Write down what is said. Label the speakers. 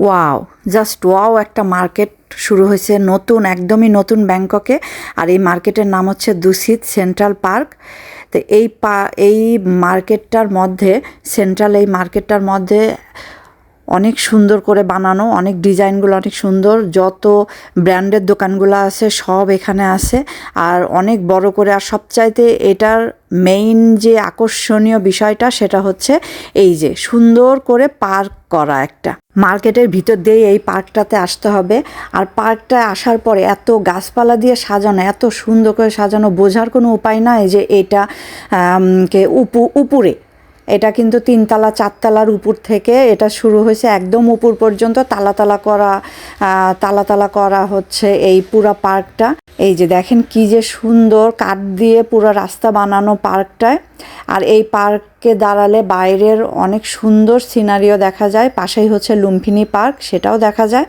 Speaker 1: Wow, just wow, একটা market শুরু হয়েছে নতুন, একদমই নতুন ব্যাংককে। আর এই মার্কেটের নাম হচ্ছে দুসিত সেন্ট্রাল পার্ক। তো এই মার্কেটটার মধ্যে, সেন্ট্রাল এই মার্কেটটার মধ্যে অনেক সুন্দর করে বানানো, অনেক ডিজাইনগুলো অনেক সুন্দর, যত ব্র্যান্ডের দোকানগুলো আছে সব এখানে আছে। আর অনেক বড় করে, আর সবচাইতে এটার মেইন যে আকর্ষণীয় বিষয়টা সেটা হচ্ছে এই যে সুন্দর করে পার্ক করা একটা। মার্কেটের ভিতর দিয়ে এই পার্কটাতে আসতে হবে। আর পার্কটায় আসার পরে এত গাছপালা দিয়ে সাজানো, এত সুন্দর করে সাজানো, বোঝার কোনো উপায় নাই যে এটা উপরে। এটা কিন্তু 3 তলা 4 তলার উপর থেকে এটা শুরু হয়েছে, একদম উপর পর্যন্ত তালা করা হচ্ছে এই পুরো পার্কটা। এই যে দেখেন কি যে সুন্দর কাঠ দিয়ে পুরো রাস্তা বানানো পার্কটায়। আর এই পার্কে দাঁড়ালে বাইরের অনেক সুন্দর সিনারিও দেখা যায়। পাশেই হচ্ছে লুম্ফিনী পার্ক, সেটাও দেখা যায়।